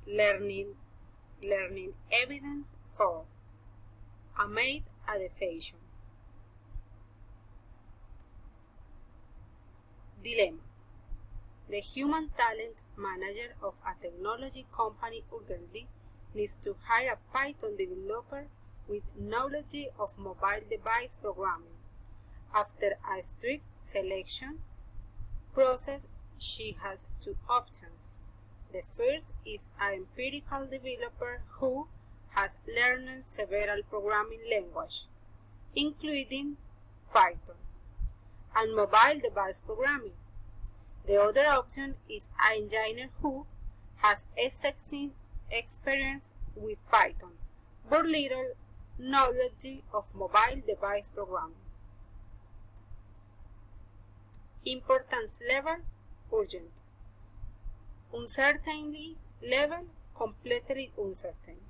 learning evidence for a made a decision. Dilemma. The human talent manager of a technology company urgently needs to hire a Python developer with knowledge of mobile device programming. After a strict selection process, she has two options. The first is an empirical developer who has learned several programming languages, including Python, and mobile device programming. The other option is an engineer who has extensive experience with Python, but little knowledge of mobile device programming. Importance level, urgent. Uncertainty level, completely uncertain.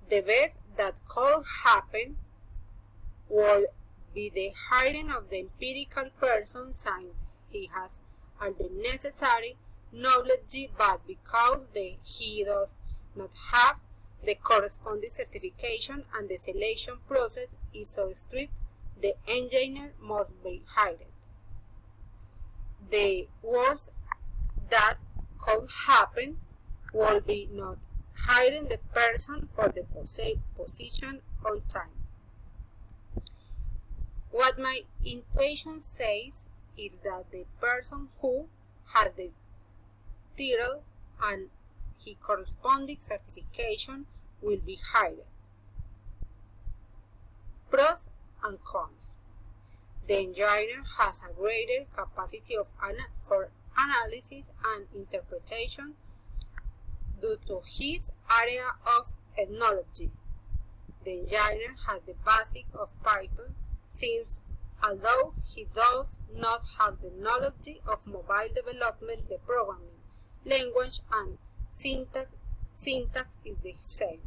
The best that could happen will be the hiring of the empirical person since he has all the necessary knowledge, but because he does not have the corresponding certification and the selection process is so strict, the engineer must be hired. The worst that could happen will be not hiring the person for the position on time. What my intuition says is that the person who has the title and his corresponding certification will be hired. Pros and cons. The engineer has a greater capacity for analysis and interpretation due to his area of knowledge. The engineer has the basics of Python since although he does not have the knowledge of mobile development, the programming language and syntax is the same.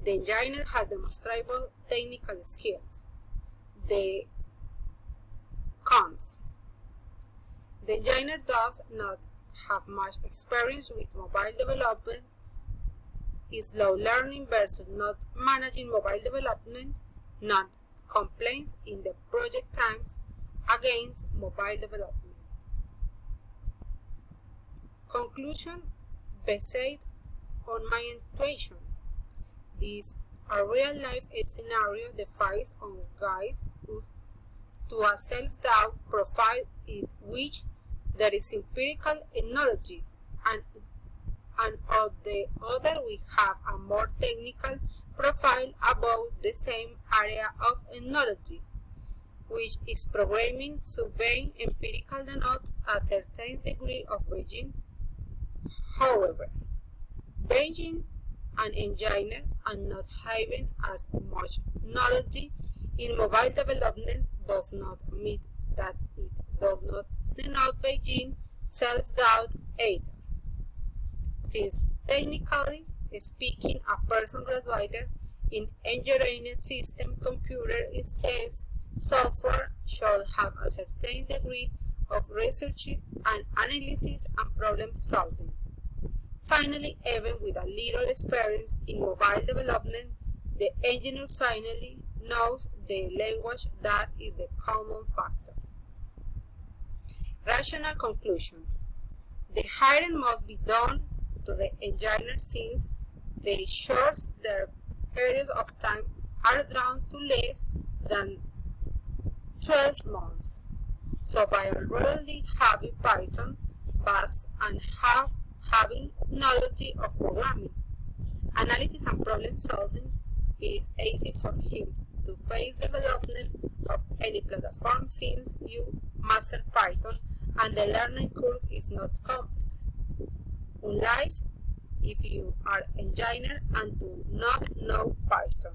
The engineer has demonstrable technical skills. The cons. The engineer does not have much experience with mobile development, is slow learning versus not managing mobile development, not complaints in the project times against mobile development. Conclusion based on my intuition. This a real-life scenario defies on guides to a self-doubt profile in which there is empirical knowledge, and on the other we have a more technical profile about the same area of knowledge, which is programming, surveying empirical denotes a certain degree of region. However, being an engineer and not having as much knowledge in mobile development does not mean that it does not denote Beijing self-doubt either, since technically speaking a person graduated in engineering system computer science software should have a certain degree of research and analysis and problem solving. Finally, even with a little experience in mobile development, the engineer finally knows the language. That is the common factor. Rational conclusion. The hiring must be done to the engineer since the shorter their periods of time are drawn to less than 12 months. So by already having Python base and having knowledge of programming, analysis and problem solving, it is easy for him to face development of any platform since you master Python and the learning curve is not complex. Unlike if you are an engineer and do not know Python.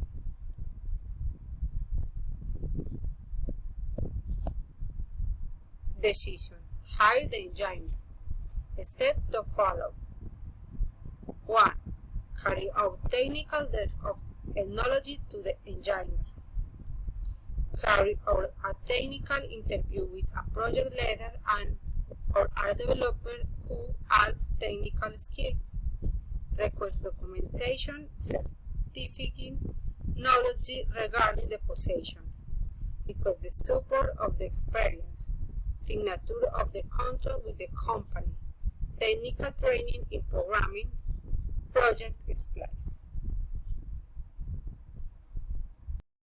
Decision. Hire the engineer. Steps to follow. 1. Carry out technical test of knowledge to the engineer. Carry out a technical interview with a project leader and or a developer who has technical skills. request documentation, certifying knowledge regarding the possession, because the support of the experience, signature of the contract with the company, technical training in programming, project explain.